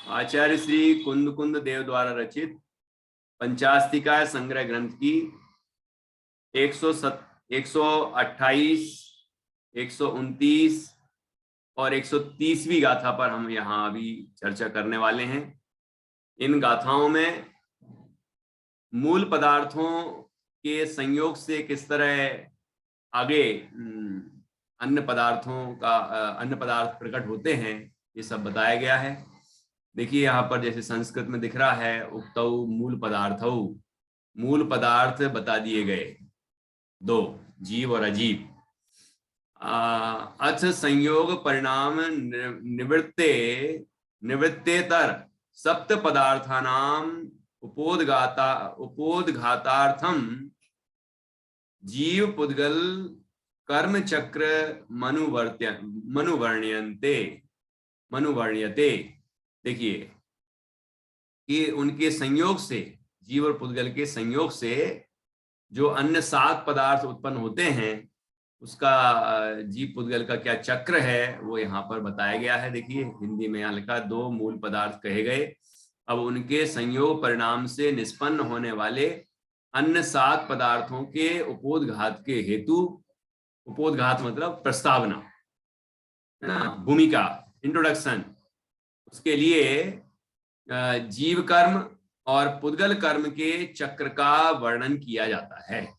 आचार्य श्री कुंद कुंद देव द्वारा रचित पंचास्तिका संग्रह ग्रंथ की 128, 129 और 130वीं गाथा पर हम यहाँ अभी चर्चा करने वाले हैं। इन गाथाओं में मूल पदार्थों के संयोग से किस तरह आगे अन्य पदार्थ प्रकट होते हैं, ये सब बताया गया है। देखिए यहाँ पर जैसे संस्कृत में दिख रहा है, उक्तौ मूल पदार्थ बता दिए गए, दो, जीव और अजीव। अथ संयोग परिणाम निवृत्तेतर सप्त पदार्थानाम उपोद्घातार्थम जीव पुद्गल कर्म चक्र मनुवर्ण्यते। देखिए कि उनके संयोग से, जीव और पुद्गल के संयोग से जो अन्य 7 पदार्थ उत्पन्न होते हैं, उसका जीव पुद्गल का क्या चक्र है वो यहाँ पर बताया गया है। देखिए हिंदी में यहाँ लिखा 2 मूल पदार्थ कहे गए। अब उनके संयोग परिणाम से निष्पन्न होने वाले अन्य 7 पदार्थों के उपोद्घात के हेतु, उपोद्घात मतलब प्रस्तावना है ना, भूमिका, इंट्रोडक्शन, उसके लिए जीव कर्म और पुद्गल कर्म के चक्र का वर्णन किया जाता है।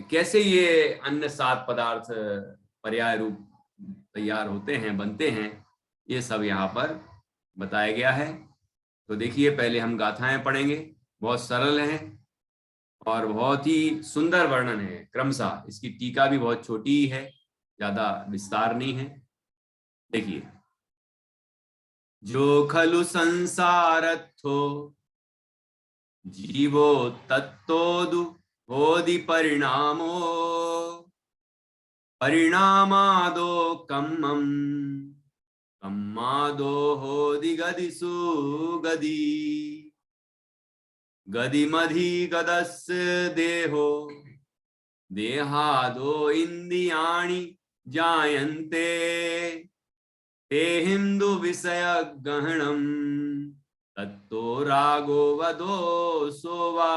कैसे ये अन्य 7 पदार्थ पर्याय रूप तैयार होते हैं, बनते हैं, ये सब यहाँ पर बताया गया है। तो देखिए पहले हम गाथाएं पढ़ेंगे, बहुत सरल हैं और बहुत ही सुंदर वर्णन है क्रमशः। इसकी टीका भी बहुत छोटी है, ज्यादा विस्तार नहीं है। देखिए, जो खलु संसारत्थो जीवो तत्तोदु होदि परिणामो परिणामादो कम्मं कम्मादो होदि गदिसु गदी गदिमधि गदस्य देहो देहादो इंद्रियाणि जायन्ते ते हिंदु विषय गहनम तत्तो रागो वदो सोवा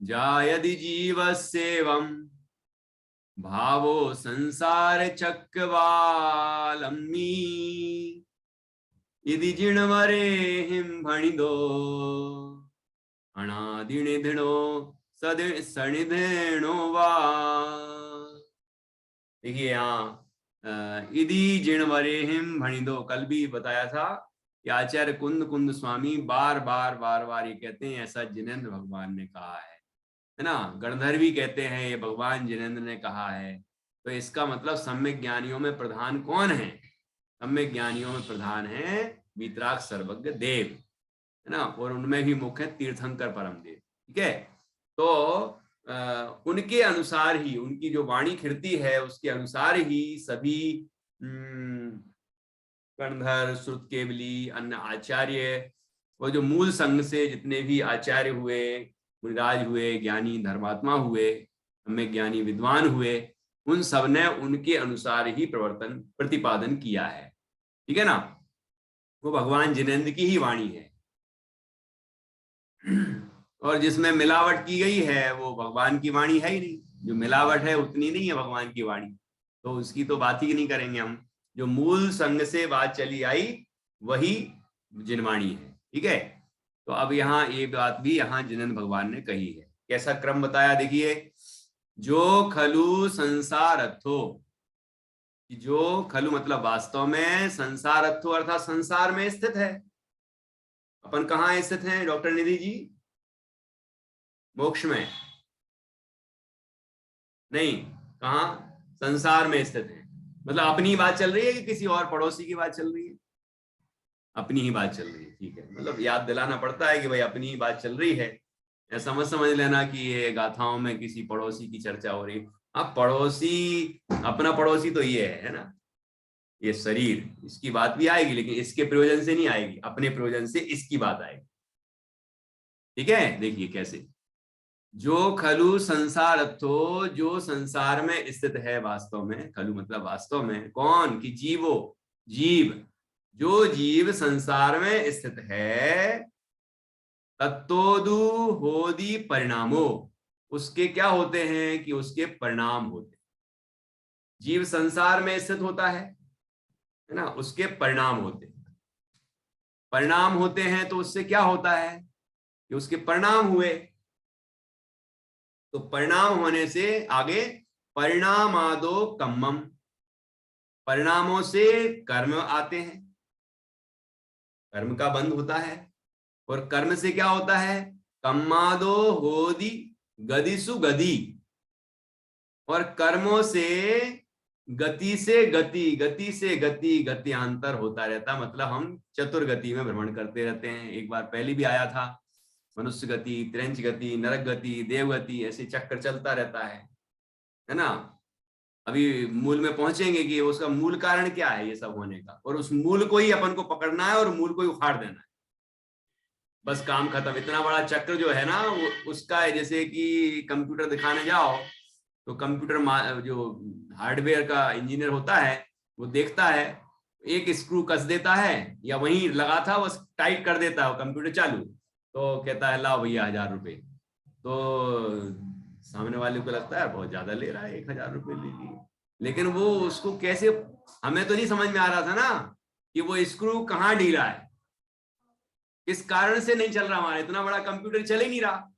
जायदि जीवस्येवं भावो संसार चक्रवालम्मी यदि जिणवरेहिं भणिदो अनादिनिधिनो सनिधिनो वा। देखिए यहाँ इदी जिणवरेहिं भणिदो, कल भी बताया था कि आचार्य कुंद स्वामी बार बार ये कहते हैं, ऐसा जिनेंद्र भगवान ने कहा है ना। गणधर भी कहते हैं ये भगवान जिनेंद्र ने कहा है। तो इसका मतलब सम्यक ज्ञानियों में प्रधान कौन है? सम्यक ज्ञानियों में प्रधान है वीतराग सर्वज्ञ देव, है ना, और उनमें भी मुख्य है तीर्थंकर परम देव। ठीक है, तो उनके अनुसार ही, उनकी जो वाणी खिरती है उसके अनुसार ही सभी गणधर, श्रुत केवली, अन्य आचार्य, वो जो मूल संघ से जितने भी आचार्य हुए, मुनिराज हुए, ज्ञानी धर्मात्मा हुए, हमें ज्ञानी विद्वान हुए, उन सब ने उनके अनुसार ही प्रतिपादन किया है। ठीक है ना, वो भगवान जिनेंद्र की ही वाणी है। और जिसमें मिलावट की गई है वो भगवान की वाणी है ही नहीं। जो मिलावट है उतनी नहीं है भगवान की वाणी, तो उसकी तो बात ही नहीं करेंगे हम। जो मूल संग से बात चली आई वही जिनवाणी है। ठीक है, तो अब यहाँ ये बात भी यहाँ जिनेंद्र भगवान ने कही है। कैसा क्रम बताया देखिए, जो खलु संसारत्थो, जो खलु मतलब वास्तव में, संसारत्थो अर्थात संसार में स्थित है। अपन कहाँ स्थित हैं डॉक्टर निधि जी? मोक्ष में नहीं, कहाँ? संसार में स्थित है। मतलब अपनी बात चल रही है कि किसी और पड़ोसी की बात चल रही है? अपनी ही बात चल रही है। ठीक है, मतलब याद दिलाना पड़ता है कि भाई अपनी ही बात चल रही है। ऐसा मत समझ लेना कि ये गाथाओं में किसी पड़ोसी की चर्चा हो रही है। अब पड़ोसी, अपना पड़ोसी तो ये है ना, ये शरीर, इसकी बात भी आएगी, लेकिन इसके प्रयोजन से नहीं आएगी, अपने प्रयोजन से इसकी बात आएगी। ठीक है, देखिए कैसे, जो खलु संसारत्थो, जो संसार में स्थित है वास्तव में, खलु मतलब वास्तव में, कौन? कि जीवो, जीव, जो जीव संसार में स्थित है, तत्तोदु होदि परिणामो, उसके क्या होते हैं कि उसके परिणाम होते हैं। जीव संसार में स्थित होता है ना, उसके परिणाम होते हैं। परिणाम होते हैं तो उससे क्या होता है कि उसके परिणाम हुए, तो परिणाम होने से आगे परिणामादो कम्मम, परिणामों से कर्म आते हैं, कर्म का बंध होता है। और कर्म से क्या होता है, कम्मादो होदि गदिसु गति, और कर्मों से गति से गति, गति से गति, गत्यांतर होता रहता, मतलब हम चतुर्गति में भ्रमण करते रहते हैं। एक बार पहले भी आया था, मनुष्य गति, त्रिंच गति, नरक गति, देवगति, ऐसे चक्कर चलता रहता है ना। अभी मूल में पहुंचेंगे कि उसका मूल कारण क्या है ये सब होने का, और उस मूल को ही अपन को पकड़ना है और मूल को ही उखाड़ देना है, बस काम खत्म। इतना बड़ा चक्र जो है ना वो उसका है। जैसे कि कंप्यूटर दिखाने जाओ तो कंप्यूटर जो हार्डवेयर का इंजीनियर होता है वो देखता है, एक स्क्रू कस देता है या वहीं लगा था बस टाइट कर देता है, कंप्यूटर चालू, तो कहता है लाओ भैया 1000 रुपये। तो सामने वाले को लगता है बहुत ज्यादा ले रहा है, 1000 रुपये ले लिए, लेकिन वो उसको कैसे, हमें तो नहीं समझ में आ रहा था ना कि वो स्क्रू कहाँ ढीला है, किस कारण से नहीं चल रहा, हमारा इतना बड़ा कंप्यूटर चल ही नहीं रहा।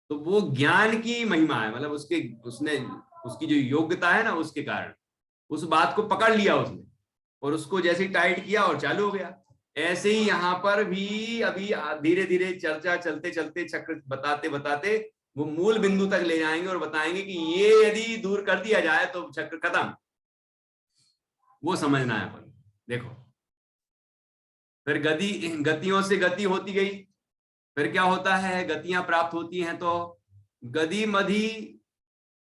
तो वो ज्ञान की महिमा है, मतलब उसने उसकी जो योग्यता है ना उसके कारण उस बात को पकड़ लिया उसने, और उसको जैसे ही टाइट किया और चालू हो गया। ऐसे ही यहाँ पर भी अभी धीरे धीरे चर्चा चलते चलते चक्र बताते बताते वो मूल बिंदु तक ले जाएंगे और बताएंगे कि ये यदि दूर कर दिया जाए तो चक्र खत्म। वो समझना है अपन। देखो फिर गतियों से गति होती गई, फिर क्या होता है, गतियां प्राप्त होती हैं तो गति मधि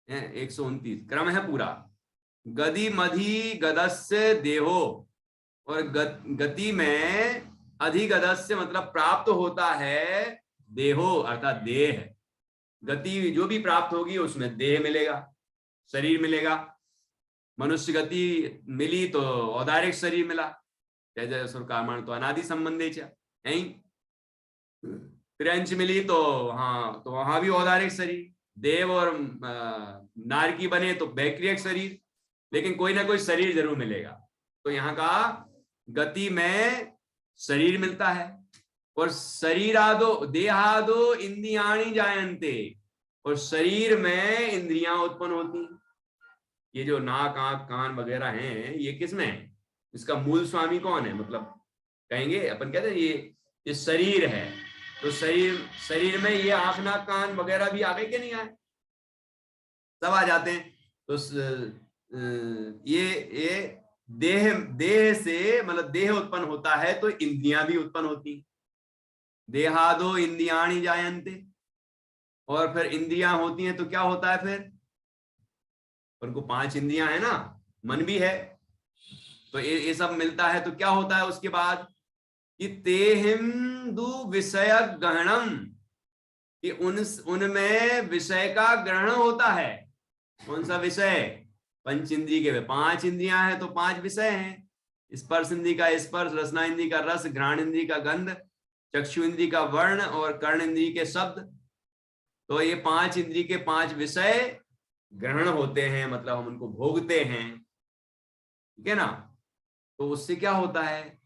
129 क्रम है पूरा, गति मधि गदस्य देहो, और गति में अधिगदस्य मतलब प्राप्त होता है देहो अर्थात देह। गति जो भी प्राप्त होगी उसमें देह मिलेगा, शरीर मिलेगा। मनुष्य गति मिली तो औदारिक शरीर मिला, जय जय सुर कामण तो अनादि संबंधे यही। त्रिंच मिली तो हाँ, तो वहां भी औदारिक शरीर, देव और नारकी बने तो बैक्रियक शरीर, लेकिन कोई ना कोई शरीर जरूर मिलेगा। तो यहाँ का गति में शरीर मिलता है, और शरीरादो देहादो इंद्रियाणि जायन्ते, और शरीर में इंद्रियां उत्पन्न होती हैं। ये जो नाक आंख कान वगैरह हैं ये किसमें है, इसका मूल स्वामी कौन है, मतलब कहेंगे अपन कहते हैं ये शरीर है, तो शरीर में ये आंख नाक कान वगैरह भी आ गए कि नहीं आए, सब आ जाते हैं। तो ये देह से मतलब देह उत्पन्न होता है तो इंद्रियां भी उत्पन्न होती, देहादो इंद्रियाणि जायन्ते, और फिर इंद्रियां होती हैं तो क्या होता है फिर, उनको 5 इंद्रियां है ना, मन भी है, तो ये सब मिलता है तो क्या होता है उसके बाद कि तेहिंदु विषय ग्रहणम, कि उनमें विषय का ग्रहण होता है। कौन सा विषय, पंच इंद्रिय के 5 इंद्रियां हैं तो 5 विषय हैं, स्पर्श इंद्रिय का स्पर्श, रसना इंद्रिय का रस, घ्राण इंद्रिय का गंध, चक्षु इंद्रिय का वर्ण और कर्ण इंद्रिय के शब्द। तो ये 5 इंद्रिय के 5 विषय ग्रहण होते हैं, मतलब हम उनको भोगते हैं, ठीक है ना। तो उससे क्या होता है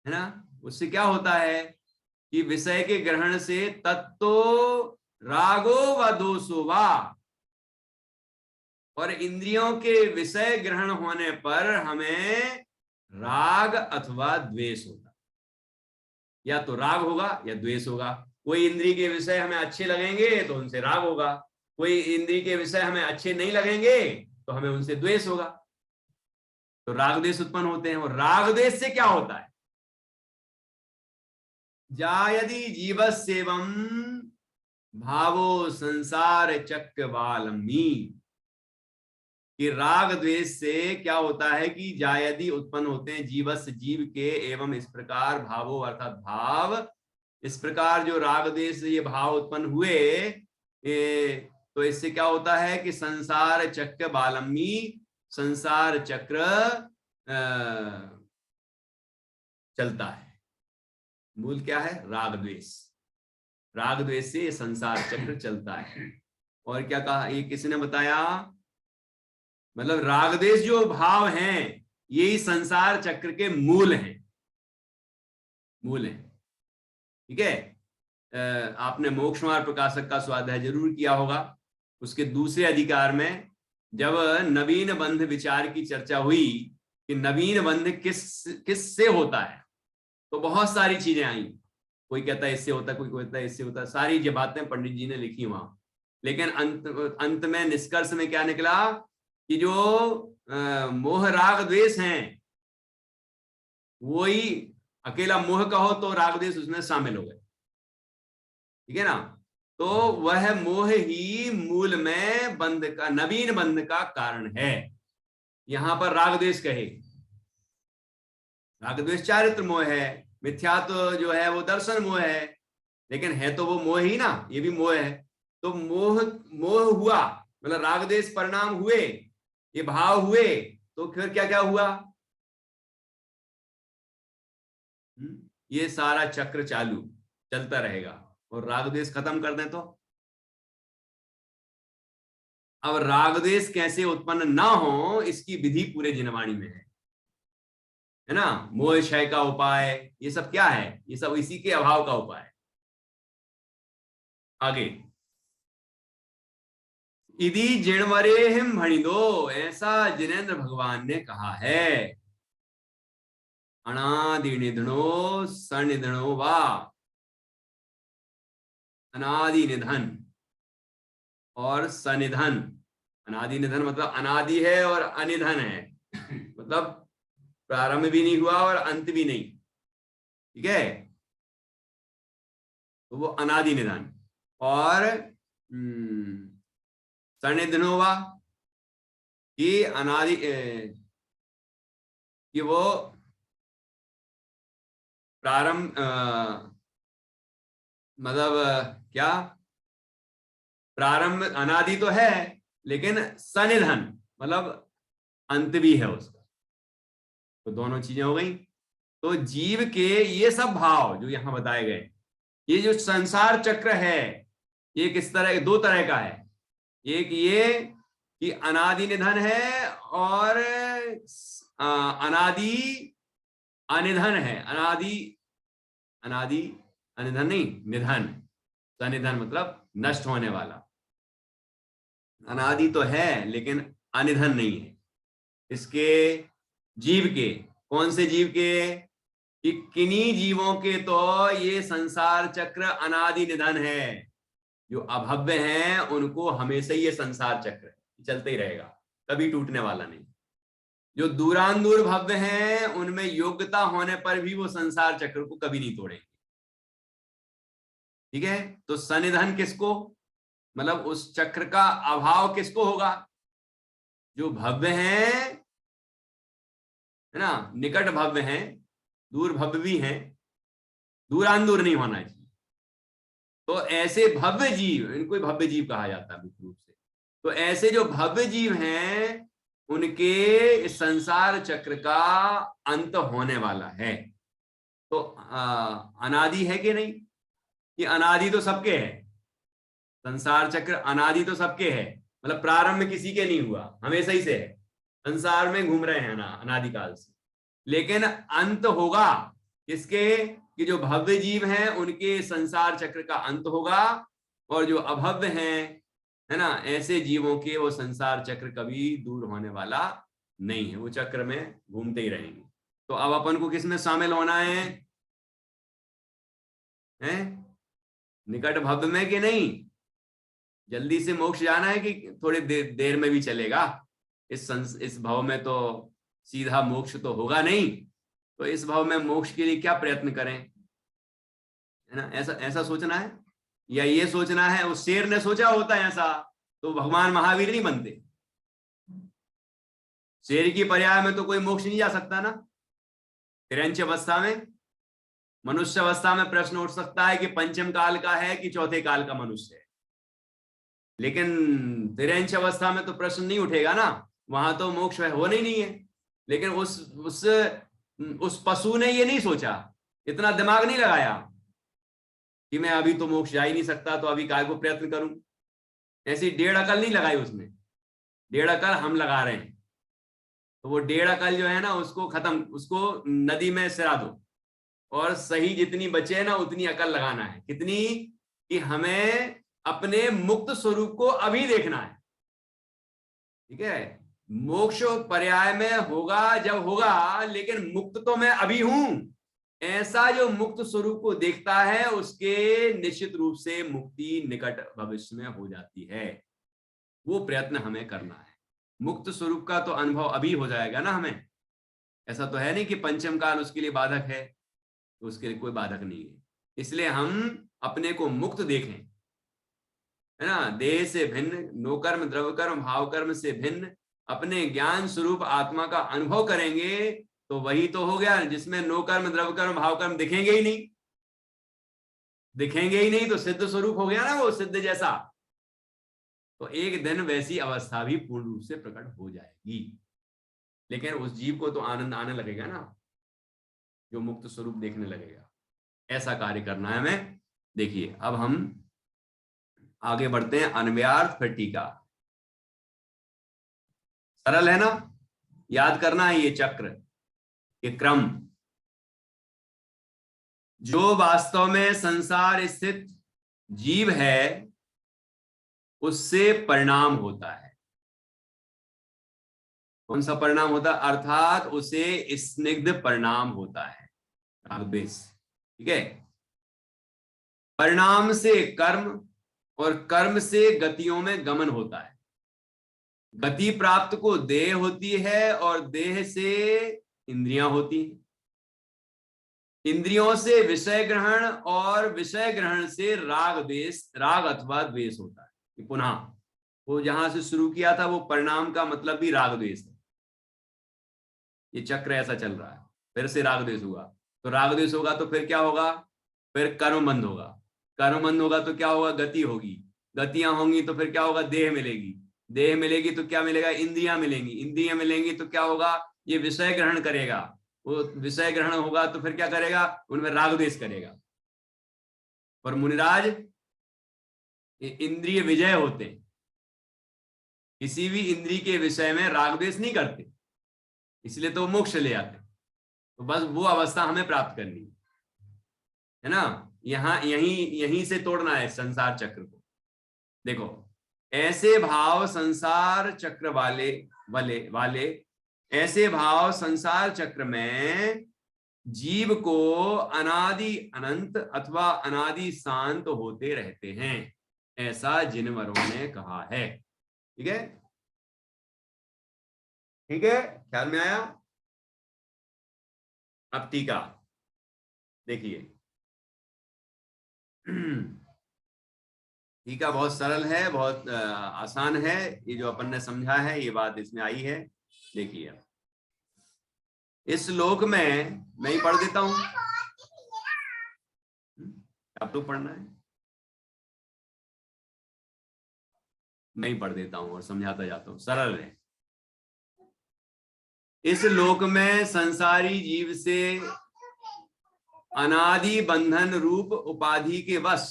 ना, उससे क्या होता है कि विषय के ग्रहण से तत्तो रागो व दोषो वा, और इंद्रियों के विषय ग्रहण होने पर हमें राग अथवा द्वेष होगा, या तो राग होगा या द्वेष होगा। कोई इंद्रिय के विषय हमें अच्छे लगेंगे तो उनसे राग होगा, कोई इंद्रिय के विषय हमें अच्छे नहीं लगेंगे तो हमें उनसे द्वेष होगा। तो राग द्वेष उत्पन्न होते हैं, और राग द्वेष से क्या होता है, जायदि जीवस्येवं भावो संसार चक्रवालमी, कि राग द्वेष से क्या होता है कि जायदि उत्पन्न होते हैं जीवस जीव के, एवं इस प्रकार भावो अर्थात भाव, इस प्रकार जो राग द्वेष ये भाव उत्पन्न हुए तो इससे क्या होता है कि संसार चक्र बालमी, संसार चक्र चलता है। मूल क्या है? राग द्वेष। राग द्वेष से संसार चक्र चलता है। और क्या कहा, ये किसने बताया? मतलब राग द्वेष जो भाव हैं यही संसार चक्र के मूल हैं, मूल हैं। ठीक है। आपने मोक्ष मार्ग प्रकाशक का स्वाध्याय जरूर किया होगा। उसके दूसरे अधिकार में जब नवीन बंध विचार की चर्चा हुई कि नवीन बंध किस से होता है, तो बहुत सारी चीजें आई। कोई कहता है इससे होता है, कोई कहता है इससे होता है, सारी ये बातें पंडित जी ने लिखी वहां। लेकिन अंत में निष्कर्ष में क्या निकला कि जो मोह राग द्वेष हैं, वही अकेला मोह कहो तो राग द्वेष उसमें शामिल हो गए। ठीक है ना। तो वह मोह ही मूल में बंध का, नवीन बंध का कारण है। यहां पर राग द्वेष कहे, राग द्वेष चारित्र मोह है, मिथ्यात्व जो है वो दर्शन मोह है, लेकिन है तो वो मोह ही ना, ये भी मोह है। तो मोह हुआ मतलब राग द्वेष परिणाम हुए, ये भाव हुए, तो फिर क्या क्या हुआ? ये सारा चक्र चालू चलता रहेगा। और राग द्वेष खत्म कर दें तो अब राग द्वेष कैसे उत्पन्न ना हो इसकी विधि पूरे जिनवाणी में है ना। मोह क्षय का उपाय, ये सब क्या है? ये सब इसी के अभाव का उपाय है। आगे, इदी जिणवरेहिम भणिदो, ऐसा जिनेन्द्र भगवान ने कहा है। अनादि निधनो सनिधनो वा, अनादि निधन और सनिधन। अनादि निधन मतलब अनादि है और अनिधन है, मतलब प्रारंभ भी नहीं हुआ और अंत भी नहीं। ठीक है। तो वो अनादि निधन। और सनिधनोवा कि अनादि कि वो प्रारंभ मतलब क्या, प्रारंभ अनादि तो है लेकिन सनिधन मतलब अंत भी है उसका। तो दोनों चीजें हो गई। तो जीव के ये सब भाव जो यहां बताए गए, ये जो संसार चक्र है, ये किस तरह, दो तरह का है। एक ये कि अनादि निधन है और अनादि अनिधन है। अनादि अनादि अनिधन नहीं, निधन। सनिधन मतलब नष्ट होने वाला। अनादि तो है लेकिन अनिधन नहीं है इसके, जीव के। कौन से जीव के? कि किन्हीं जीवों के तो ये संसार चक्र अनादि निधन है। जो अभव्य हैं उनको हमेशा ये संसार चक्र चलते ही रहेगा, कभी टूटने वाला नहीं। जो दूरांदूर भव्य हैं उनमें योग्यता होने पर भी वो संसार चक्र को कभी नहीं तोड़ेंगे। ठीक है। तो सनिधन किसको, मतलब उस चक्र का अभाव किसको होगा? जो भव्य हैं, है ना, निकट भव्य हैं, दूर भव्य भी हैं, दूरांदूर नहीं होना चाहिए। तो ऐसे भव्य जीव, इनको भव्य जीव कहा जाता है मुख्य रूप से। तो ऐसे जो भव्य जीव हैं उनके संसार चक्र का अंत होने वाला है। तो अनादि है कि नहीं? कि अनादि तो सबके है, संसार चक्र अनादि तो सबके है, मतलब प्रारंभ किसी के नहीं हुआ, हमेशा ही से है, संसार में घूम रहे हैं ना अनादिकाल से। लेकिन अंत होगा किसके? कि जो भव्य जीव हैं उनके संसार चक्र का अंत होगा, और जो अभव्य हैं, है ना, ऐसे जीवों के वो संसार चक्र कभी दूर होने वाला नहीं है, वो चक्र में घूमते ही रहेंगे। तो अब अपन को किसमें शामिल होना है? निकट भव्य में कि नहीं? जल्दी से मोक्ष जाना है कि थोड़ी देर में भी चलेगा? इस भव में तो सीधा मोक्ष तो होगा नहीं, तो इस भव में मोक्ष के लिए क्या प्रयत्न करें, है ना। ऐसा ऐसा सोचना है, या ये सोचना है उस शेर ने सोचा होता है ऐसा तो भगवान महावीर नहीं बनते। शेर की पर्याय में तो कोई मोक्ष नहीं जा सकता ना। तिरंच अवस्था में, मनुष्य अवस्था में प्रश्न उठ सकता है कि पंचम काल का है कि चौथे काल का मनुष्य है, लेकिन तिरंच अवस्था में तो प्रश्न नहीं उठेगा ना, वहां तो मोक्ष होना ही नहीं है। लेकिन उस उस पशु ने ये नहीं सोचा, इतना दिमाग नहीं लगाया कि मैं अभी तो मोक्ष जा ही नहीं सकता, तो अभी काय को प्रयत्न करूं। ऐसी डेढ़ अकल नहीं लगाई उसने, डेढ़ अकल हम लगा रहे हैं। तो वो डेढ़ अकल जो है ना, उसको खत्म, उसको नदी में सिरा दो, और सही जितनी बचे ना उतनी अकल लगाना है। कितनी? कि हमें अपने मुक्त स्वरूप को अभी देखना है। ठीक है, मोक्ष पर्याय में होगा जब होगा, लेकिन मुक्त तो मैं अभी हूं। ऐसा जो मुक्त स्वरूप को देखता है उसके निश्चित रूप से मुक्ति निकट भविष्य में हो जाती है। वो प्रयत्न हमें करना है। मुक्त स्वरूप का तो अनुभव अभी हो जाएगा ना हमें। ऐसा तो है नहीं कि पंचम काल उसके लिए बाधक है, तो उसके लिए कोई बाधक नहीं है। इसलिए हम अपने को मुक्त देखें, है ना। देह से भिन्न, नोकर्म द्रव्य कर्म भाव कर्म से भिन्न अपने ज्ञान स्वरूप आत्मा का अनुभव करेंगे, तो वही तो हो गया जिसमें नो कर्म द्रव्य कर्म भाव कर्म दिखेंगे ही नहीं। दिखेंगे ही नहीं तो सिद्ध स्वरूप हो गया ना, वो सिद्ध जैसा। तो एक दिन वैसी अवस्था भी पूर्ण रूप से प्रकट हो जाएगी। लेकिन उस जीव को तो आनंद आने लगेगा ना, जो मुक्त स्वरूप देखने लगेगा। ऐसा कार्य करना है हमें। देखिए अब हम आगे बढ़ते हैं। अन्वयार्थ फिर टीका। सरल है ना, याद करना है ये चक्र, ये क्रम। जो वास्तव में संसार स्थित जीव है उससे परिणाम होता है। कौन सा परिणाम होता है? अर्थात उसे स्निग्ध परिणाम होता है, रागद्वेष। ठीक है, परिणाम से कर्म और कर्म से गतियों में गमन होता है। गति प्राप्त को देह होती है और देह से इंद्रियां होती हैं। इंद्रियों से विषय ग्रहण और विषय ग्रहण से राग द्वेष, राग अथवा द्वेष होता है। पुनः वो जहां से शुरू किया था, वो परिणाम का मतलब भी राग द्वेष है। ये चक्र ऐसा चल रहा है। फिर से राग द्वेष हुआ, तो राग द्वेष होगा तो फिर क्या होगा? फिर कर्म बंद होगा। कर्म बंद होगा तो क्या होगा? गति होगी। गतियां होंगी तो फिर क्या होगा? देह मिलेगी। देह मिलेगी तो क्या मिलेगा? इंद्रियां मिलेंगी। इंद्रियां मिलेंगी तो क्या होगा? ये विषय ग्रहण करेगा। वो विषय ग्रहण होगा तो फिर क्या करेगा? उनमें राग द्वेष करेगा। और मुनिराज इंद्रिय विजय होते हैं, किसी भी इंद्रिय के विषय में राग द्वेष नहीं करते, इसलिए तो मोक्ष ले आते। तो बस वो अवस्था हमें प्राप्त करनी है ना। यहीं से तोड़ना है संसार चक्र को। देखो, ऐसे भाव संसार चक्र वाले ऐसे भाव संसार चक्र में जीव को अनादि अनंत अथवा अनादि शांत होते रहते हैं, ऐसा जिनवरों ने कहा है। ठीक है, ठीक है, ख्याल में आया? अब टीका देखिए। टीका बहुत सरल है, बहुत आसान है। ये जो अपन ने समझा है ये बात इसमें आई है। देखिए, इस श्लोक में मैं ही पढ़ देता हूं, आप तो पढ़ना है, मैं ही पढ़ देता हूं और समझाता जाता हूं, सरल है। इस लोक में संसारी जीव से अनादि बंधन रूप उपाधि के वश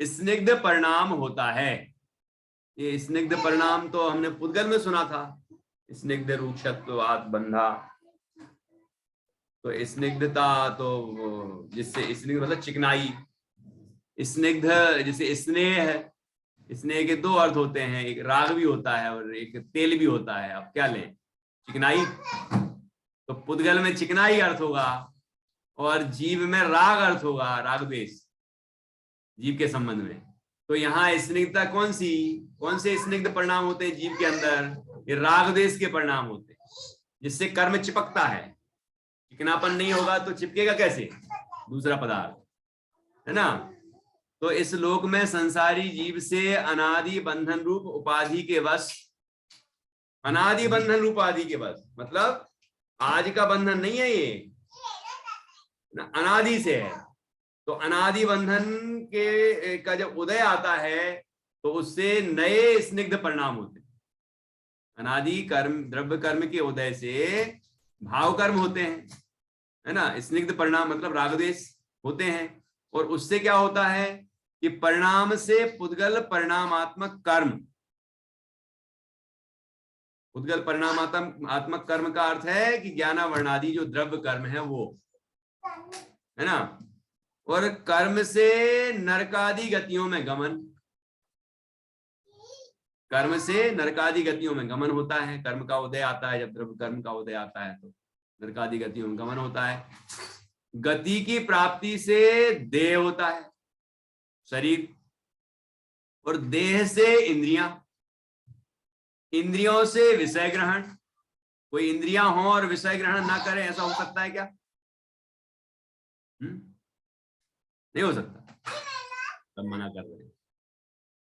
स्निग्ध परिणाम होता है। ये स्निग्ध परिणाम तो हमने पुद्गल में सुना था, स्निग्ध रूक्षत्वात् बंधा। तो स्निग्धता तो जिससे, स्निग्ध मतलब चिकनाई, स्निग्ध जैसे स्नेह है। स्नेह के दो अर्थ होते हैं, एक राग भी होता है और एक तेल भी होता है। अब क्या लें? चिकनाई। तो पुद्गल में चिकनाई अर्थ होगा और जीव में राग अर्थ होगा, राग द्वेष जीव के संबंध में। तो यहाँ स्निग्धता कौन से स्निग्ध परिणाम होते हैं जीव के अंदर? ये राग द्वेष के परिणाम होते हैं, जिससे कर्म चिपकता है। चिकनापन नहीं होगा तो चिपकेगा कैसे दूसरा पदार्थ, है ना। तो इस लोक में संसारी जीव से अनादि बंधन रूप उपाधि के वश, अनादि बंधन रूप उपाधि के वश मतलब आज का बंधन नहीं है ये, अनादि से है। तो अनादि बंधन के का जब उदय आता है तो उससे नए स्निग्ध परिणाम होते हैं। अनादि कर्म, द्रव्य कर्म के उदय से भाव कर्म होते हैं, है ना। स्निग्ध परिणाम मतलब राग द्वेष होते हैं, और उससे क्या होता है कि परिणाम से पुद्गल परिणामात्मक कर्म, पुद्गल परिणामात्मक कर्म का अर्थ है कि ज्ञान वर्णादि जो द्रव्य कर्म है वो, है ना। और कर्म से नरकादि गतियों में गमन, कर्म से नरकादि गतियों में गमन होता है। कर्म का उदय आता है, जब द्रव्य कर्म का उदय आता है तो नरकादि गतियों में गमन होता है। गति की प्राप्ति से देह होता है, शरीर, और देह से इंद्रियां, इंद्रियों से विषय ग्रहण। कोई इंद्रियां हो और विषय ग्रहण ना करे, ऐसा हो सकता है क्या? नहीं हो सकता, तब मना कर रहे हैं।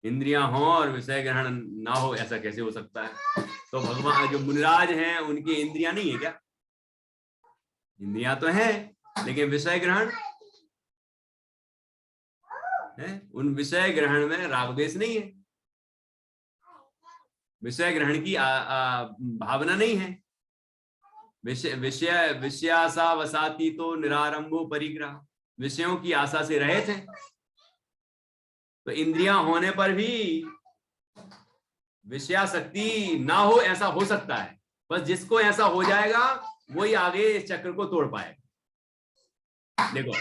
इंद्रियां हो और विषय ग्रहण ना हो, ऐसा कैसे हो सकता है? तो भगवान जो मुनिराज हैं उनकी इंद्रियां नहीं है क्या? इंद्रियां तो हैं, लेकिन विषय ग्रहण है, उन विषय ग्रहण में राग द्वेष नहीं है, विषय ग्रहण की भावना नहीं है। विषयासा वसाती तो निरारंभो परिग्रह, विषयों की आशा से रहे थे। तो इंद्रियां होने पर भी विषयाशक्ति ना हो, ऐसा हो सकता है। बस जिसको ऐसा हो जाएगा वही आगे इस चक्र को तोड़ पाएगा। देखो,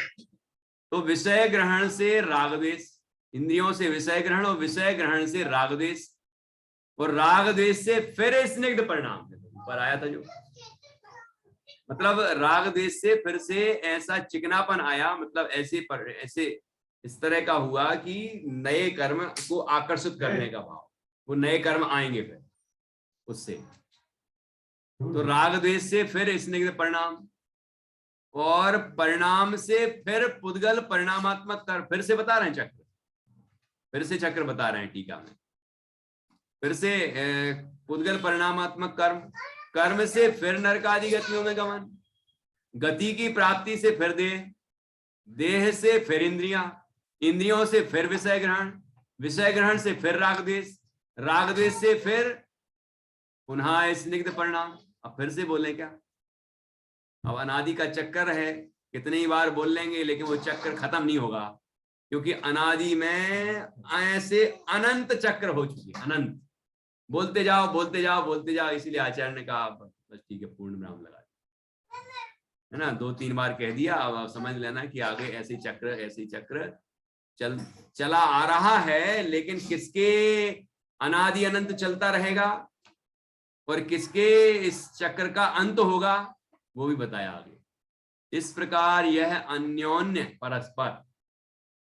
तो विषय ग्रहण से राग द्वेष, इंद्रियों से विषय ग्रहण, और विषय ग्रहण से राग द्वेष, और राग द्वेष से फिर स्निग्ध परिणाम ऊपर आया था जो, मतलब राग द्वेष से फिर से ऐसा चिकनापन आया, मतलब ऐसे इस तरह का हुआ कि नए कर्म को आकर्षित करने का भाव, वो नए कर्म आएंगे फिर उससे। तो राग द्वेष से फिर स्निग्ध परिणाम, और परिणाम से फिर पुद्गल परिणामात्मक कर्म। फिर से बता रहे हैं चक्र, फिर से चक्र बता रहे हैं टीका में। फिर से पुद्गल परिणामात्मक कर्म, कर्म से फिर नरकादि गतियों में गमन, गति की प्राप्ति से फिर देह, देह से फिर इंद्रियां, इंद्रियों से फिर विषय ग्रहण, विषय ग्रहण से फिर राग द्वेष, राग द्वेष से फिर पुनः स्निग्ध परिणाम। अब फिर से बोले क्या? अब अनादि का चक्कर है, कितनी ही बार बोल लेंगे लेकिन वो चक्कर खत्म नहीं होगा, क्योंकि अनादि में ऐसे अनंत चक्र हो चुके, अनंत। बोलते जाओ बोलते जाओ बोलते जाओ, इसीलिए आचार्य ने कहा बस ठीक है, पूर्ण विराम लगा, है ना। 2-3 बार कह दिया, अब समझ लेना कि आगे ऐसे चक्र चला आ रहा है, लेकिन किसके अनादि अनंत चलता रहेगा और किसके इस चक्र का अंत होगा वो भी बताया आगे। इस प्रकार यह अन्योन्य परस्पर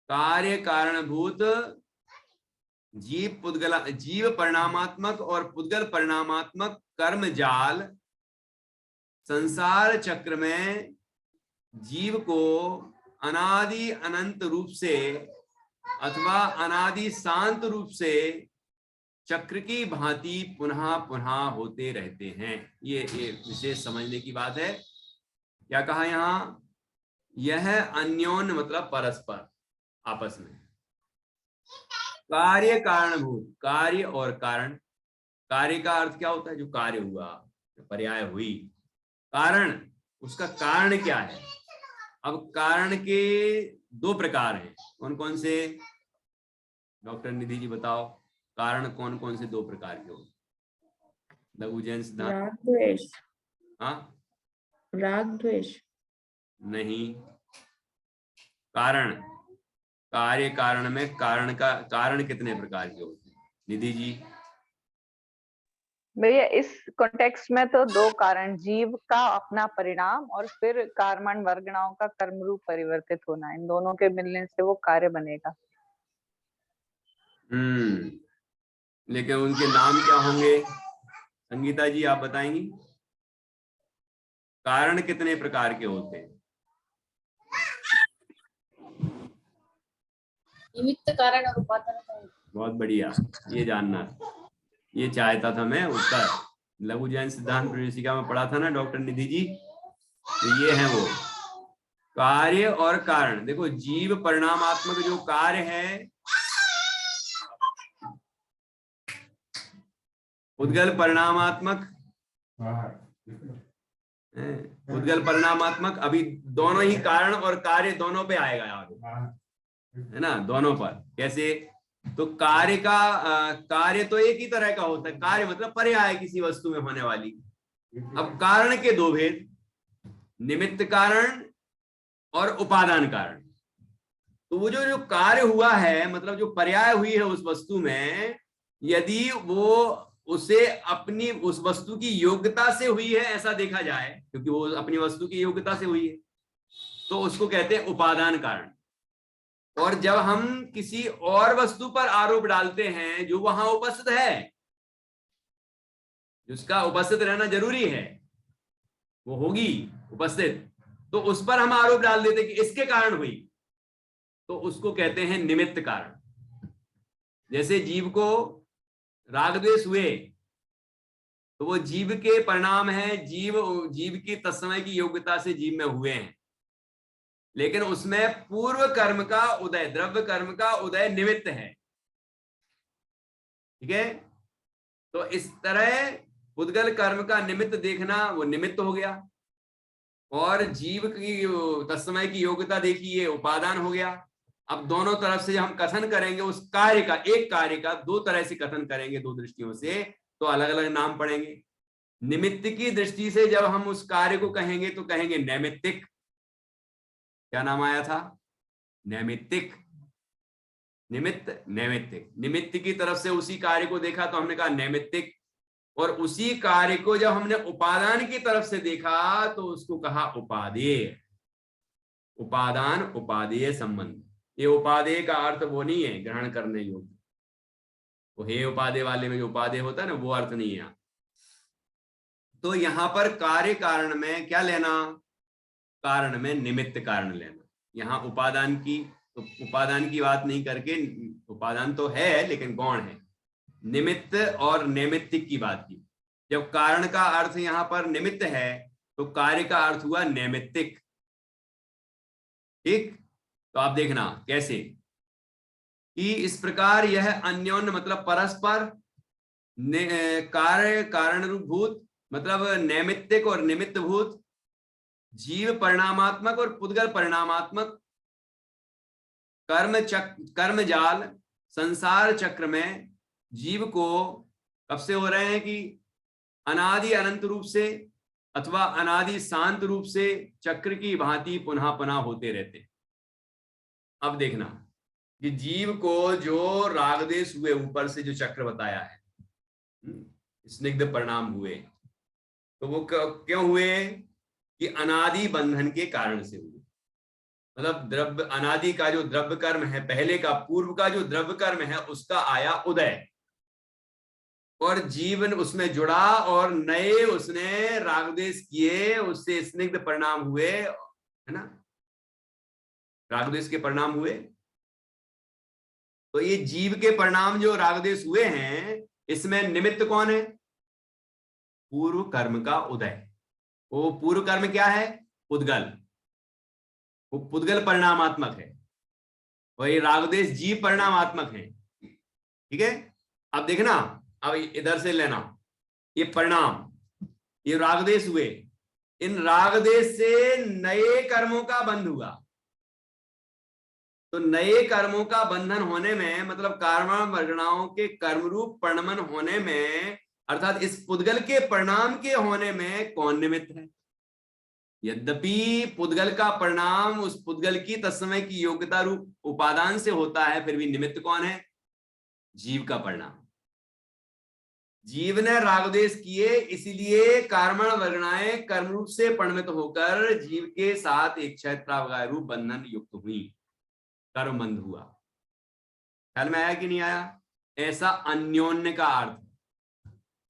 कार्य कारणभूत जीव परिणामात्मक और पुद्गल परिणामात्मक कर्म जाल संसार चक्र में जीव को अनादि अनंत रूप से अथवा अनादि शांत रूप से चक्र की भांति पुनः पुनः होते रहते हैं। ये विशेष समझने की बात है। क्या कहा यहां? यह अन्योन्य मतलब परस्पर, आपस में कार्य कारणभूत, कार्य और कारण। कार्य का अर्थ क्या होता है? जो कार्य हुआ, पर्याय हुई। कारण, उसका कारण क्या है? अब कारण के 2 प्रकार हैं। कौन कौन से? डॉक्टर निधि जी बताओ, कारण कौन कौन से 2 प्रकार के होते? लघु जैन सिद्धांत। राग द्वेष। हाँ, राग द्वेष नहीं। कारण, कार्य कारण में कारण कितने प्रकार के होते हैं? निधि जी। भैया इस कॉन्टेक्स्ट में तो 2 कारण, जीव का अपना परिणाम और फिर कर्मण वर्गणाओं का कर्म रूप परिवर्तित होना, इन दोनों के मिलने से वो कार्य बनेगा। लेकिन उनके नाम क्या होंगे? संगीता जी आप बताएंगी, कारण कितने प्रकार के होते हैं? निमित्त कारण और उपादान कारण। बहुत बढ़िया, ये जानना, ये चाहता था मैं उत्तर। लघु जैन सिद्धांत प्रवेशिका में पढ़ा था ना डॉक्टर निधि जी, तो ये है वो कार्य और कारण। देखो, जीव परिणामात्मक जो कार्य है उद्गल परिणामात्मक, उद्गल परिणामात्मक, अभी दोनों ही कारण और कार्य दोनों पे आएगा यार, है ना, दोनों पर। कैसे? तो कार्य का कार्य तो एक ही तरह का होता है, कार्य मतलब पर्याय किसी वस्तु में होने वाली। अब कारण के दो भेद, निमित्त कारण और उपादान कारण। तो वो जो कार्य हुआ है, मतलब जो पर्याय हुई है उस वस्तु में, यदि वो उसे अपनी उस वस्तु की योग्यता से हुई है ऐसा देखा जाए, क्योंकि वो अपनी वस्तु की योग्यता से हुई है, तो उसको कहते हैं उपादान कारण। और जब हम किसी और वस्तु पर आरोप डालते हैं जो वहां उपस्थित है, जिसका उपस्थित रहना जरूरी है, वो होगी उपस्थित, तो उस पर हम आरोप डाल देते कि इसके कारण हुई, तो उसको कहते हैं निमित्त कारण। जैसे जीव को राग द्वेष हुए, तो वो जीव के परिणाम है, जीव की तत्समय की योग्यता से जीव में हुए हैं, लेकिन उसमें पूर्व कर्म का उदय, द्रव्य कर्म का उदय निमित्त है। ठीक है? तो इस तरह उद्गल कर्म का निमित्त देखना, वो निमित्त हो गया, और जीव की तत्समय की योग्यता देखी, ये उपादान हो गया। अब दोनों तरफ से हम कथन करेंगे उस कार्य का, एक कार्य का दो तरह से कथन करेंगे, दो दृष्टियों से, तो अलग अलग नाम पड़ेंगे। निमित्त की दृष्टि से जब हम उस कार्य को कहेंगे तो कहेंगे नैमित्तिक। क्या नाम आया था? नैमित्तिक। निमित्त, नैमित्तिक। निमित्त की तरफ से उसी कार्य को देखा तो हमने कहा नैमित्तिक, और उसी कार्य को जब हमने उपादान की तरफ से देखा तो उसको कहा उपादेय। उपादान उपादेय संबंध। ये उपादेय का अर्थ वो नहीं है ग्रहण करने योग्य, वो हे उपादेय वाले में जो उपादेय होता है ना, वो अर्थ नहीं है। तो यहां पर कार्य कारण में क्या लेना? कारण में निमित्त कारण लेना। यहां उपादान की बात नहीं करके, उपादान तो है लेकिन गौण है, निमित्त और नैमित्तिक की बात की। जब कारण का अर्थ यहां पर निमित्त है तो कार्य का अर्थ हुआ नैमित्तिक। ठीक? तो आप देखना कैसे कि इस प्रकार यह अन्योन्य मतलब परस्पर कार्य कारण रूप भूत, मतलब नैमित्तिक और निमित्त भूत, जीव परिणामात्मक और पुद्गल परिणामात्मक कर्म जाल संसार चक्र में जीव को कब से हो रहे हैं कि अनादि अनंत रूप से अथवा अनादि शांत रूप से चक्र की भांति पुनः पुनः होते रहते। अब देखना कि जीव को जो रागदेश हुए, ऊपर से जो चक्र बताया है, स्निग्ध परिणाम हुए, तो वो क्यों हुए? कि अनादि बंधन के कारण से हुए। मतलब द्रव्य, अनादि का जो द्रव्य कर्म है, पहले का पूर्व का जो द्रव्य कर्म है, उसका आया उदय, और जीवन उसमें जुड़ा और नए उसने रागद्वेष किए, उससे स्निग्ध परिणाम हुए, है ना, रागद्वेष के परिणाम हुए। तो ये जीव के परिणाम जो रागद्वेष हुए हैं, इसमें निमित्त कौन है? पूर्व कर्म का उदय। वो पूर्व कर्म क्या है? पुद्गल। वो पुद्गल परिणामात्मक है, और ये रागद्वेष जीव परिणामात्मक है। ठीक है? अब देखना, अब इधर से लेना, ये परिणाम, ये रागद्वेष हुए, इन रागद्वेष से नए कर्मों का बंध हुआ। तो नए कर्मों का बंधन होने में, मतलब कर्म वर्गणाओं के कर्मरूप परिणमन होने में, अर्थात इस पुद्गल के परिणाम के होने में कौन निमित्त है? यद्यपि पुद्गल का परिणाम उस पुद्गल की तत्समय की योग्यता रूप उपादान से होता है, फिर भी निमित्त कौन है? जीव का परिणाम। जीव ने रागद्वेष किए, इसलिए कर्मण वर्गणाएं कर्म रूप से परिणमित होकर जीव के साथ एक क्षेत्रावगाय रूप बंधन युक्त हुई, कर्म बंध हुआ। ख्याल में आया कि नहीं आया? ऐसा अन्योन्य का अर्थ।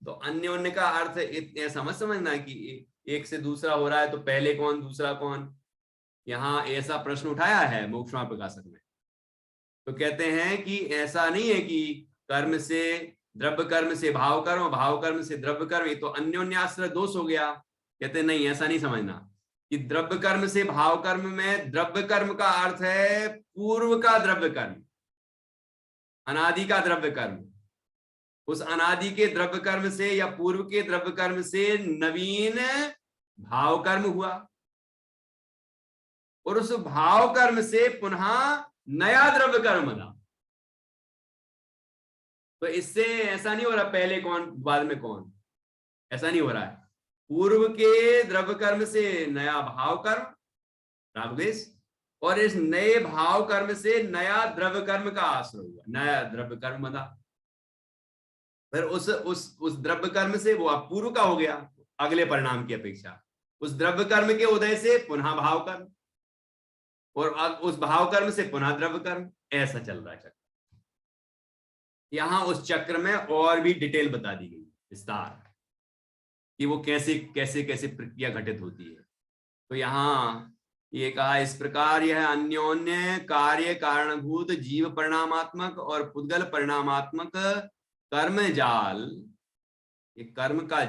तो अन्योन्य का अर्थ ऐसा मत समझना कि एक से दूसरा हो रहा है तो पहले कौन दूसरा कौन। यहां ऐसा प्रश्न उठाया है मोक्षमा प्रकाशक में, तो कहते हैं कि ऐसा नहीं है कि कर्म से द्रव्य कर्म से भाव कर्म, भाव कर्म से द्रव्य कर्म, ये तो अन्योन्याश्रय दोष हो गया। कहते नहीं, ऐसा नहीं समझना कि द्रव्य कर्म से भाव कर्म में द्रव्य कर्म का अर्थ है पूर्व का द्रव्य कर्म, अनादि का द्रव्य कर्म। उस अनादि के द्रव्य कर्म से या पूर्व के द्रव्य कर्म से नवीन भाव कर्म हुआ, और उस भाव कर्म से पुनः नया द्रव्य कर्म बना। तो इससे ऐसा नहीं हो रहा पहले कौन बाद में कौन, ऐसा नहीं हो रहा है। पूर्व के द्रव्य कर्म से नया भाव कर्म राग द्वेष, और इस नए भाव कर्म से नया द्रव्य कर्म का आश्रय हुआ, नया द्रव्य कर्म बना। फिर उस द्रव्य कर्म से वो अब पूर्व का हो गया अगले परिणाम की अपेक्षा, उस द्रव्य कर्म के उदय से पुनः भाव कर्म, और उस भाव कर्म से पुनः द्रव्य कर्म, ऐसा चल रहा है चक्र। यहां उस चक्र में और भी डिटेल बता दी गई विस्तार कि वो कैसे कैसे कैसे प्रक्रिया घटित होती है। तो यहाँ ये कहा, इस प्रकार यह अन्योन्य कार्य कारणभूत जीव परिणामात्मक और पुद्गल परिणामात्मक कर्म जाल, ये कर्म का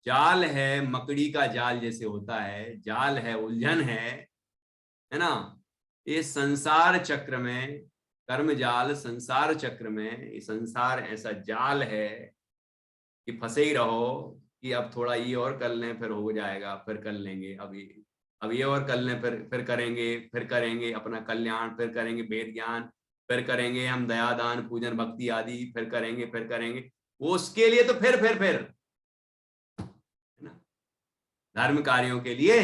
जाल है मकड़ी का जाल जैसे होता है, जाल है, उलझन है ना। ये संसार चक्र में, कर्म जाल संसार चक्र में, ये संसार ऐसा जाल है कि फंसे ही रहो कि अब थोड़ा ये और कर लें फिर हो जाएगा, फिर कर लेंगे, अब ये और कर लें फिर करेंगे अपना कल्याण, फिर करेंगे वेद ज्ञान, फिर करेंगे हम दया दान पूजन भक्ति आदि, फिर करेंगे वो उसके लिए तो फिर है ना, धर्म कार्यों के लिए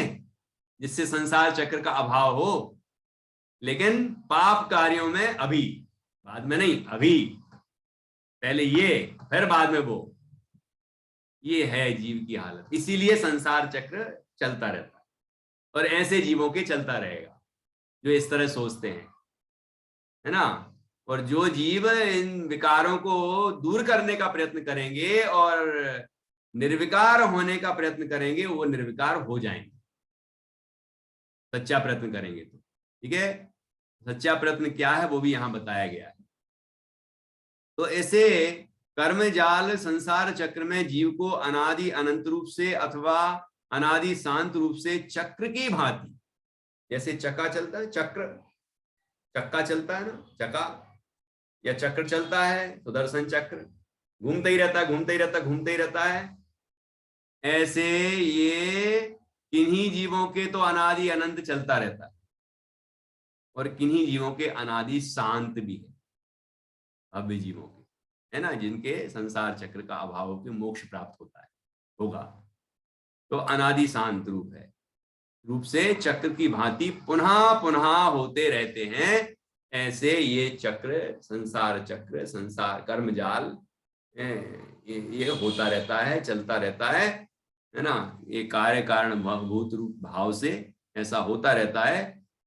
जिससे संसार चक्र का अभाव हो। लेकिन पाप कार्यों में अभी, बाद में नहीं, अभी, पहले ये फिर बाद में वो, ये है जीव की हालत। इसीलिए संसार चक्र चलता रहता है, और ऐसे जीवों के चलता रहेगा जो इस तरह सोचते हैं, है ना। और जो जीव इन विकारों को दूर करने का प्रयत्न करेंगे और निर्विकार होने का प्रयत्न करेंगे, वो निर्विकार हो जाएंगे, सच्चा प्रयत्न करेंगे तो। ठीक है, सच्चा प्रयत्न क्या है वो भी यहां बताया गया है। तो ऐसे कर्म जाल संसार चक्र में जीव को अनादि अनंत रूप से अथवा अनादि शांत रूप से चक्र की भांति, जैसे चक्का चलता है, चक्का चलता है ना, चक्का या चक्र चलता है, सुदर्शन चक्र घूमते ही रहता है, ऐसे ये किन्हीं जीवों के तो अनादि अनंत चलता रहता है, और किन्हीं जीवों के अनादि शांत भी है, भव्य जीवों के, है ना, जिनके संसार चक्र का अभाव के मोक्ष प्राप्त होगा। तो अनादि शांत रूप से चक्र की भांति पुनः होते रहते हैं। ऐसे ये चक्र, संसार कर्म जाल, ये होता रहता है, चलता रहता है ना। ये कार्य कारण भूत रूप भाव से ऐसा होता रहता है।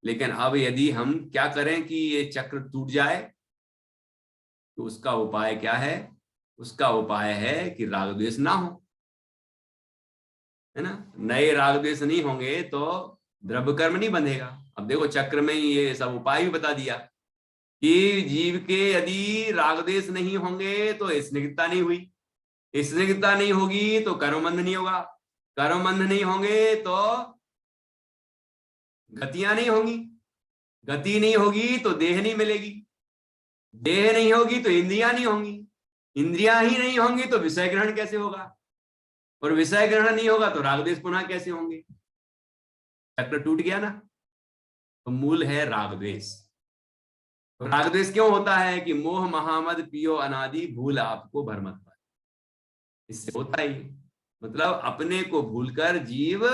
लेकिन अब यदि हम क्या करें कि ये चक्र टूट जाए, तो उसका उपाय क्या है? उसका उपाय है कि राग द्वेष ना हो, है ना। नए राग द्वेष नहीं होंगे तो द्रव्य कर्म नहीं बंधेगा। अब देखो चक्र में ही ये सब उपाय भी बता दिया कि जीव के यदि राग द्वेष नहीं होंगे तो स्निग्धता नहीं हुई, स्निग्धता नहीं होगी तो कर्मबंध नहीं होगा, कर्मबंध नहीं होंगे तो गतियां नहीं होंगी, गति नहीं होगी तो देह नहीं मिलेगी, देह नहीं होगी तो इंद्रियां नहीं होंगी, इंद्रियां ही नहीं होंगी तो विषय ग्रहण कैसे होगा, और विषय ग्रहण नहीं होगा तो राग द्वेष पुनः कैसे होंगे? चक्र टूट गया ना। तो मूल है राग द्वेष। तो राग द्वेष क्यों होता है? कि मोह महामद पियो अनादि भूल आपको भरमत पर, इससे होता ही, मतलब अपने को भूलकर जीव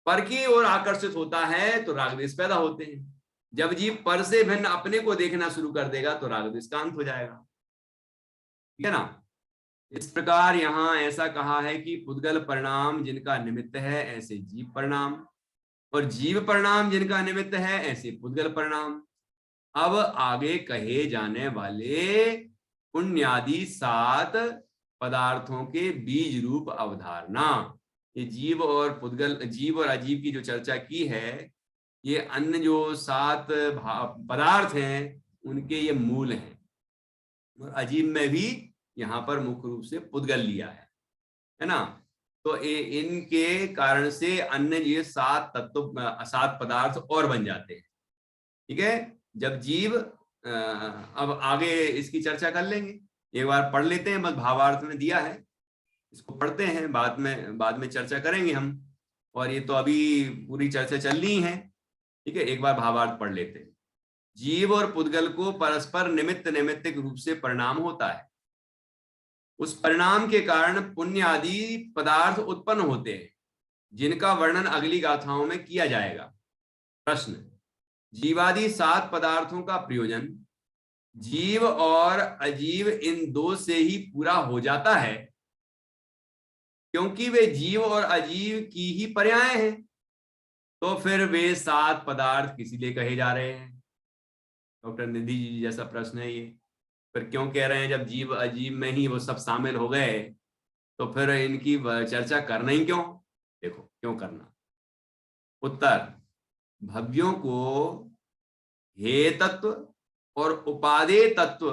पर की ओर आकर्षित होता है तो राग द्वेष पैदा होते हैं। जब जीव पर से भिन्न अपने को देखना शुरू कर देगा तो राग द्वेष का अंत हो जाएगा, ठीक है ना। इस प्रकार यहाँ ऐसा कहा है कि पुद्गल परिणाम जिनका निमित्त है ऐसे जीव परिणाम, और जीव परिणाम जिनका निमित्त है ऐसे पुद्गल परिणाम। अब आगे कहे जाने वाले पुण्यादि 7 पदार्थों के बीज रूप अवधारणा, ये जीव और पुद्गल, जीव और अजीव की जो चर्चा की है, ये अन्य जो 7 पदार्थ हैं उनके ये मूल हैं, और अजीव में भी यहाँ पर मुख्य रूप से पुद्गल लिया है ना। तो इनके कारण से अन्य ये 7 तत्व, 7 पदार्थ और बन जाते हैं, ठीक है। जब जीव, अब आगे इसकी चर्चा कर लेंगे। एक बार पढ़ लेते हैं, बस भावार्थ में दिया है, इसको पढ़ते हैं, बाद में चर्चा करेंगे हम। और ये तो अभी पूरी चर्चा चलनी है, ठीक है। एक बार भावार्थ पढ़ लेते हैं। जीव और पुद्गल को परस्पर निमित्त नैमित्तिक रूप से परिणाम होता है। उस परिणाम के कारण पुण्य आदि पदार्थ उत्पन्न होते हैं, जिनका वर्णन अगली गाथाओं में किया जाएगा। प्रश्न: जीवादि 7 पदार्थों का प्रयोजन जीव और अजीव इन दो से ही पूरा हो जाता है, क्योंकि वे जीव और अजीव की ही पर्याय हैं। तो फिर वे 7 पदार्थ किस लिए कहे जा रहे हैं? डॉक्टर निधि जी जैसा प्रश्न है ये। फिर क्यों कह रहे हैं? जब जीव अजीव में ही वो सब शामिल हो गए, तो फिर इनकी चर्चा करना ही क्यों? देखो क्यों करना। उत्तर: भव्यों को हे तत्व और उपादेय तत्व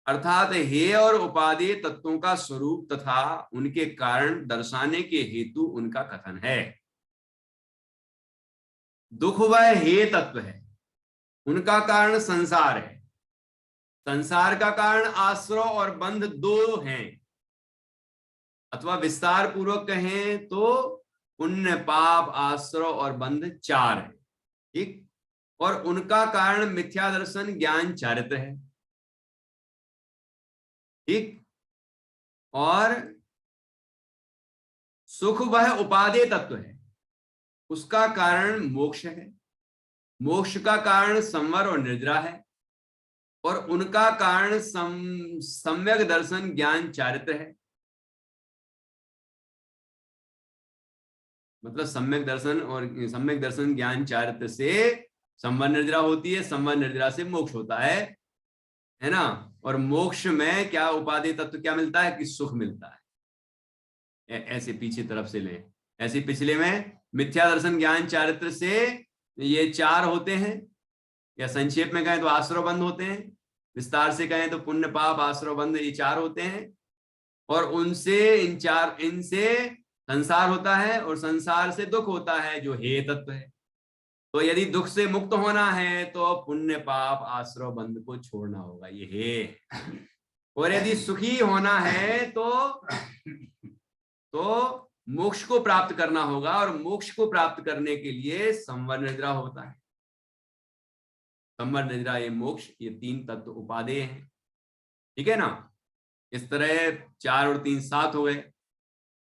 अर्थात हेय और उपादेय तत्वों का स्वरूप तथा उनके कारण दर्शाने के हेतु उनका कथन है। दुख वह हेय तत्व है, उनका कारण संसार है। संसार का कारण आश्रय और बंध 2 हैं, अथवा विस्तार पूर्वक कहें तो पुण्य पाप आश्रय और बंध 4 है, ठीक। और उनका कारण मिथ्या दर्शन ज्ञान चारित्र है, ठीक। और सुख वह उपादेय तत्व है, उसका कारण मोक्ष है। मोक्ष का कारण संवर और निद्रा है, और उनका कारण सम्यक दर्शन ज्ञान चारित्र है। मतलब सम्यक दर्शन ज्ञान चारित्र से संवर निद्रा होती है, संवर निद्रा से मोक्ष होता है ना। और मोक्ष में क्या उपादेय तत्व क्या मिलता है? कि सुख मिलता है। ऐसे पीछे तरफ से लें, ऐसे पिछले में मिथ्या दर्शन ज्ञान चारित्र से ये 4 होते हैं, या संक्षेप में कहें तो आश्रय बंध होते हैं, विस्तार से कहें तो पुण्य पाप आश्रय बंध, ये 4 होते हैं। और उनसे इनसे संसार होता है, और संसार से दुख होता है जो हेय तत्व है। तो यदि दुख से मुक्त होना है तो पुण्य पाप आश्रय बंध को छोड़ना होगा, ये हेय। और यदि सुखी होना है तो मोक्ष को प्राप्त करना होगा, और मोक्ष को प्राप्त करने के लिए संवर निद्रा होता है। संवर निद्रा ये मोक्ष, ये 3 तत्व उपादेय हैं, ठीक है ना। इस तरह 4 और 3 7 हो गए।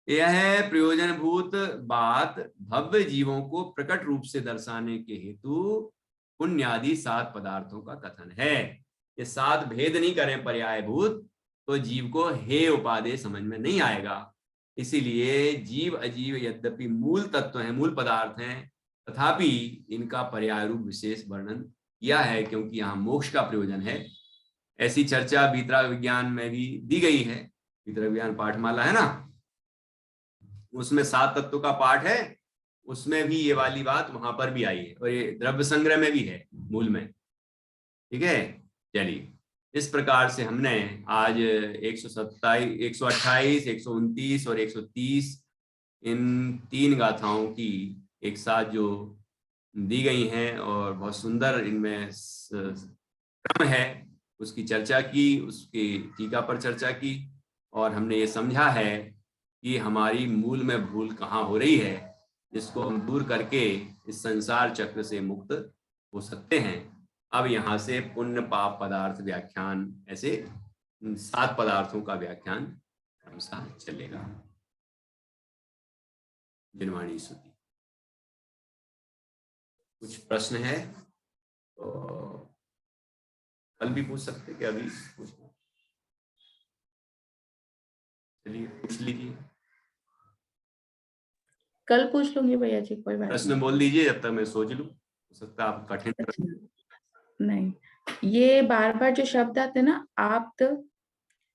यह प्रयोजनभूत बात भव्य जीवों को प्रकट रूप से दर्शाने के हेतु पुण्यादि 7 पदार्थों का कथन है। ये 7 भेद नहीं करें पर्यायभूत तो जीव को हे उपादेय समझ में नहीं आएगा। इसीलिए जीव अजीव यद्यपि मूल तत्व हैं, मूल पदार्थ हैं, तथापि इनका पर्याय रूप विशेष वर्णन किया है, क्योंकि यहाँ मोक्ष का प्रयोजन है। ऐसी चर्चा वीतराग विज्ञान में भी दी गई है। वीतराग विज्ञान पाठमाला है ना, उसमें 7 तत्व का पाठ है, उसमें भी ये वाली बात वहां पर भी आई है, और ये द्रव्य संग्रह में भी है मूल में, ठीक है। चलिए, इस प्रकार से हमने आज 127, 128, 129 और 130 इन 3 गाथाओं की एक साथ जो दी गई हैं, और बहुत सुंदर इनमें क्रम है, उसकी चर्चा की, उसकी टीका पर चर्चा की, और हमने ये समझा है कि हमारी मूल में भूल कहाँ हो रही है, जिसको हम दूर करके इस संसार चक्र से मुक्त हो सकते हैं। अब यहाँ से पुण्य पाप पदार्थ व्याख्यान, ऐसे 7 पदार्थों का व्याख्यान क्रमशः चलेगा। जिनवाणी स्तुति। कुछ प्रश्न है तो कल भी पूछ सकते, कि अभी पूछना? चलिए पूछ लीजिए। कल पूछ लूंगी भैया जी, कोई बात प्रश्न बोल दीजिए जब तक मैं सोच लूं। हो सकता है आप कठिन नहीं। ये बार बार जो शब्द आते ना, आप्त,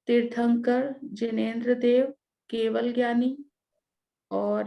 तीर्थंकर, जिनेन्द्र देव, केवल ज्ञानी और